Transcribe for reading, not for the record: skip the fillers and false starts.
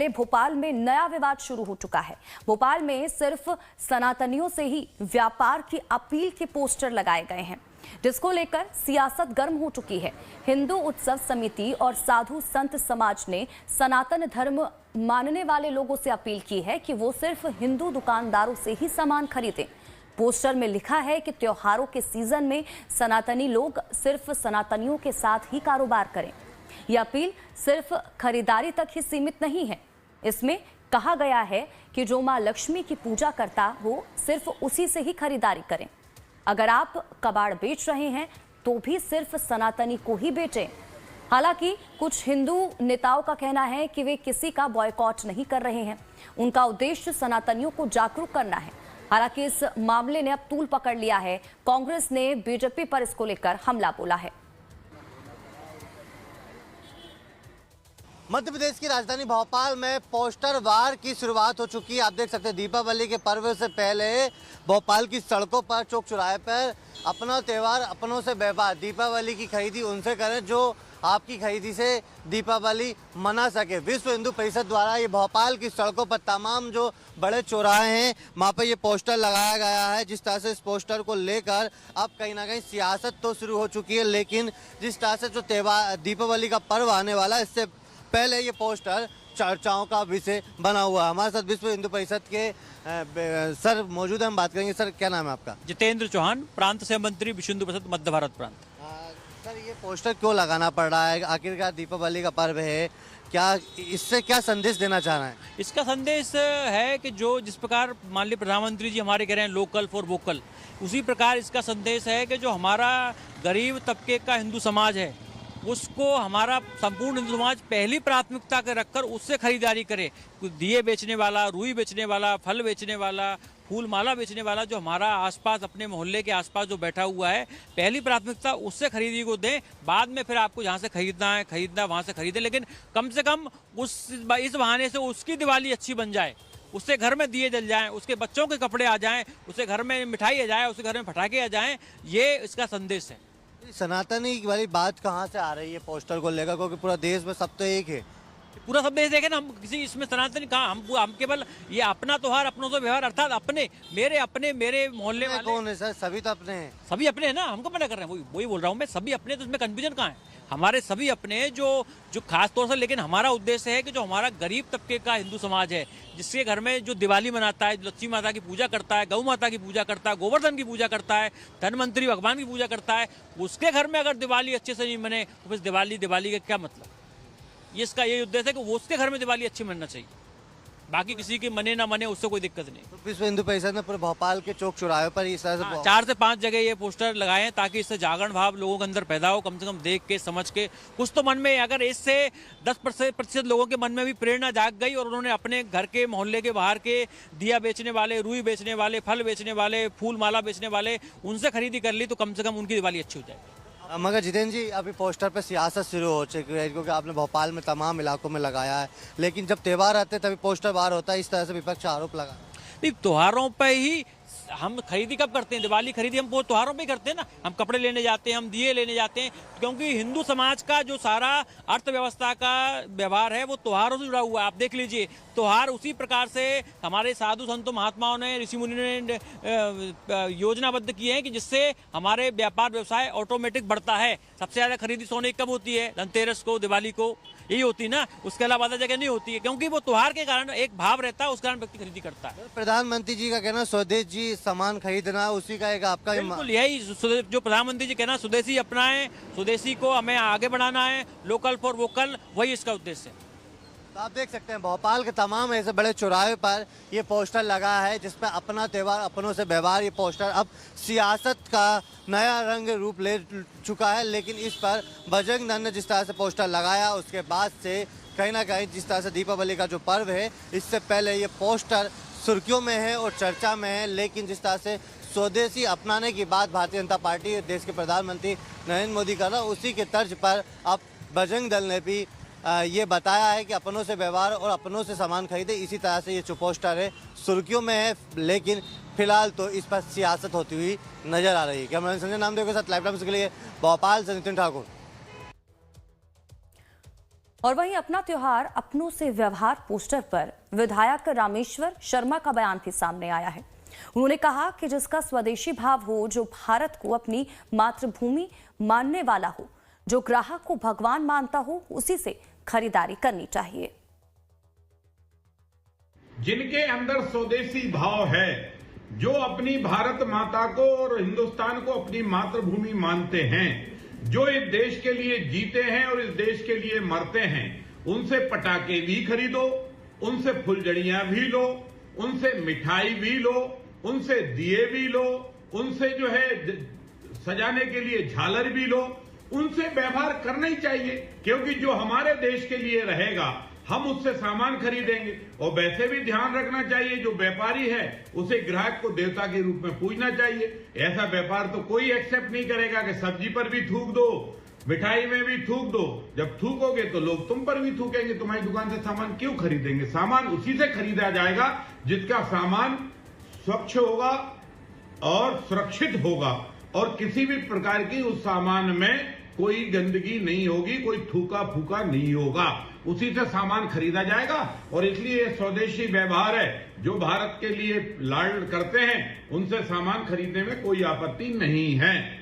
पहले भोपाल में नया विवाद शुरू हो चुका है। भोपाल में सिर्फ सनातनियों से ही व्यापार की अपील के पोस्टर लगाए गए हैं, जिसको लेकर सियासत गर्म हो चुकी है। हिंदू उत्सव समिति और साधु संत समाज ने सनातन धर्म मानने वाले लोगों से अपील की है कि वो सिर्फ हिंदू दुकानदारों से ही सामान खरीदें। पोस्टर में लिखा है कि त्योहारों के सीजन में सनातनी लोग सिर्फ सनातनियों के साथ ही कारोबार करें। यह अपील सिर्फ खरीदारी तक ही सीमित नहीं है। इसमें कहा गया है कि जो मां लक्ष्मी की पूजा करता हो सिर्फ उसी से ही खरीदारी करें। अगर आप कबाड़ बेच रहे हैं तो भी सिर्फ सनातनी को ही बेचें। हालांकि कुछ हिंदू नेताओं का कहना है कि वे किसी का बॉयकॉट नहीं कर रहे हैं, उनका उद्देश्य सनातनियों को जागरूक करना है। हालांकि इस मामले ने अब तूल पकड़ लिया है। कांग्रेस ने बीजेपी पर इसको लेकर हमला बोला है। मध्य प्रदेश की राजधानी भोपाल में पोस्टर वार की शुरुआत हो चुकी है। आप देख सकते हैं दीपावली के पर्व से पहले भोपाल की सड़कों पर, चौक चौराहे पर अपना त्यौहार अपनों से व्यापार, दीपावली की खरीदी उनसे करें जो आपकी खरीदी से दीपावली मना सके। विश्व हिंदू परिषद द्वारा ये भोपाल की सड़कों पर तमाम जो बड़े चौराहे हैं वहाँ पर ये पोस्टर लगाया गया है। जिस तरह से इस पोस्टर को लेकर अब कहीं ना कहीं सियासत तो शुरू हो चुकी है, लेकिन जिस तरह से जो त्यौहार दीपावली का पर्व आने वाला है, इससे पहले ये पोस्टर चर्चाओं का विषय बना हुआ है। हमारे साथ विश्व हिंदू परिषद के सर मौजूद है, हम बात करेंगे। सर, क्या नाम है आपका? जितेंद्र चौहान, प्रांत सह मंत्री, विश्व हिंदू परिषद मध्य भारत प्रांत। सर, ये पोस्टर क्यों लगाना पड़ रहा है? आखिरकार दीपावली का पर्व है, क्या इससे क्या संदेश देना चाह रहे हैं? इसका संदेश है कि जो जिस प्रकार माननीय प्रधानमंत्री जी हमारे कह रहे हैं लोकल फॉर वोकल, उसी प्रकार इसका संदेश है कि जो हमारा गरीब तबके का हिंदू समाज है उसको हमारा संपूर्ण हिंदू समाज पहली प्राथमिकता के रखकर उससे खरीदारी करे। दिए बेचने वाला, रुई बेचने वाला, फल बेचने वाला, फूल माला बेचने वाला जो हमारा आसपास अपने मोहल्ले के आसपास जो बैठा हुआ है, पहली प्राथमिकता उससे खरीदी को दें। बाद में फिर आपको जहाँ से खरीदना वहाँ से खरीदें, लेकिन कम से कम इस बहाने से उसकी दिवाली अच्छी बन जाए, उससे घर में दिए जल जाएं, उसके बच्चों के कपड़े आ जाएं, उसके घर में मिठाई आ जाए, उसके घर में पटाखे आ जाएं। ये इसका संदेश है। सनातनी वाली बात कहाँ से आ रही है पोस्टर को लेकर? क्योंकि पूरा देश में सब तो एक है, पूरा सब देश देखे ना। हम किसी इसमें सनातनी कहाँ, हम केवल ये अपना त्योहार अपनों से व्यवहार, अर्थात मेरे मोहल्ले वाले कौन है सर? सभी तो अपने हैं। सभी अपने हैं ना, हमको मना कर रहे हैं, वही बोल रहा हूँ मैं, सभी अपने। तो उसमें कंफ्यूजन कहाँ है? हमारे सभी अपने जो खास तौर से, लेकिन हमारा उद्देश्य है कि जो हमारा गरीब तबके का हिंदू समाज है, जिसके घर में जो दिवाली मनाता है, लक्ष्मी माता की पूजा करता है, गौ माता की पूजा करता है, गोवर्धन की पूजा करता है, धनवंतरी भगवान की पूजा करता है, उसके घर में अगर दिवाली अच्छे से नहीं मने तो फिर दिवाली का क्या मतलब? ये इसका यही उद्देश्य है कि वो उसके घर में दिवाली अच्छी मनना चाहिए, बाकी किसी के मने ना मने उससे कोई दिक्कत नहीं। तो विश्व हिंदू परिषद ने पूरे भोपाल के चौक चौराहे पर इस तरह से 4 से 5 जगह ये पोस्टर लगाए हैं ताकि इससे जागरण भाव लोगों के अंदर पैदा हो, कम से कम देख के समझ के कुछ तो मन में, अगर इससे 10% लोगों के मन में भी प्रेरणा जाग गई और उन्होंने अपने घर के मोहल्ले के बाहर के दिया बेचने वाले, रुई बेचने वाले, फल बेचने वाले, फूल माला बेचने वाले, उनसे खरीदी कर ली तो कम से कम उनकी दिवाली अच्छी हो जाएगी। मगर जितेंद्र जी, अभी पोस्टर पे सियासत शुरू हो चुकी है, क्योंकि आपने भोपाल में तमाम इलाकों में लगाया है, लेकिन जब त्यौहार आते हैं तभी पोस्टर बाहर होता है, इस तरह से विपक्ष आरोप लगा। नहीं, त्योहारों पे ही हम खरीदी कब करते हैं? दिवाली खरीदी हम वो त्योहारों पे ही करते हैं ना। हम कपड़े लेने जाते हैं, हम दिए लेने जाते हैं, क्योंकि हिंदू समाज का जो सारा अर्थव्यवस्था का व्यवहार है वो त्योहारों से जुड़ा हुआ है। आप देख लीजिए, त्योहार उसी प्रकार से हमारे साधु संतों महात्माओं ने, ऋषि मुनियों ने योजनाबद्ध किए हैं कि जिससे हमारे व्यापार व्यवसाय ऑटोमेटिक बढ़ता है। सबसे ज़्यादा खरीदी सोने कब होती है? धनतेरस को, दिवाली को, यही होती है ना। उसके अलावा ज्यादा जगह नहीं होती है, क्योंकि वो त्योहार के कारण एक भाव रहता है, उस कारण व्यक्ति खरीदी करता है। प्रधानमंत्री जी का कहना स्वदेश जी सामान खरीदना, उसी का एक आपका बिल्कुल यही जो प्रधानमंत्री जी कहना, स्वदेशी अपनाएं, स्वदेशी को हमें आगे बढ़ाना है, लोकल फॉर वोकल, वही इसका उद्देश्य है। तो आप देख सकते हैं भोपाल के तमाम ऐसे बड़े चौराहे पर ये पोस्टर लगा है जिसमें अपना त्यौहार अपनों से व्यवहार। ये पोस्टर अब सियासत का नया रंग रूप ले चुका है, लेकिन इस पर बजरंग दल ने जिस तरह से पोस्टर लगाया, उसके बाद से कहीं ना कहीं जिस तरह से दीपावली का जो पर्व है, इससे पहले ये पोस्टर सुर्खियों में है और चर्चा में है। लेकिन जिस तरह से स्वदेशी अपनाने की बात भारतीय जनता पार्टी, देश के प्रधानमंत्री नरेंद्र मोदी कर रहा है, उसी के तर्ज पर अब बजरंग दल ने भी ये बताया है कि अपनों से व्यवहार और अपनों से सामान खरीदे। इसी तरह से ये जो पोस्टर है सुर्खियों में है, लेकिन फिलहाल तो इस पर सियासत होती हुई नजर आ रही है। कैमरा संजय नामदेव के साथ लाइव टाइम्स के लिए भोपाल से नितिन ठाकुर। और वहीं अपना त्योहार अपनों से व्यवहार पोस्टर पर विधायक रामेश्वर शर्मा का बयान भी सामने आया है। उन्होंने कहा कि जिसका स्वदेशी भाव हो, जो भारत को अपनी मातृभूमि मानने वाला हो, जो ग्राहक को भगवान मानता हो, उसी से खरीदारी करनी चाहिए। जिनके अंदर स्वदेशी भाव है, जो अपनी भारत माता को और हिंदुस्तान को अपनी मातृभूमि मानते हैं, जो इस देश के लिए जीते हैं और इस देश के लिए मरते हैं, उनसे पटाखे भी खरीदो, उनसे फुलझड़ियां भी लो, उनसे मिठाई भी लो, उनसे दिए भी लो, उनसे जो है सजाने के लिए झालर भी लो, उनसे व्यवहार करना ही चाहिए, क्योंकि जो हमारे देश के लिए रहेगा हम उससे सामान खरीदेंगे। और वैसे भी ध्यान रखना चाहिए, जो व्यापारी है उसे ग्राहक को देवता के रूप में पूजना चाहिए। ऐसा व्यापार तो कोई एक्सेप्ट नहीं करेगा कि सब्जी पर भी थूक दो, मिठाई में भी थूक दो। जब थूकोगे तो लोग तुम पर भी थूकेंगे, तुम्हारी दुकान से सामान क्यों खरीदेंगे। सामान उसी से खरीदा जाएगा जिसका सामान स्वच्छ होगा और सुरक्षित होगा, और किसी भी प्रकार की उस सामान में कोई गंदगी नहीं होगी, कोई थूका फूका नहीं होगा, उसी से सामान खरीदा जाएगा। और इसलिए स्वदेशी व्यवहार है, जो भारत के लिए लाड करते हैं उनसे सामान खरीदने में कोई आपत्ति नहीं है।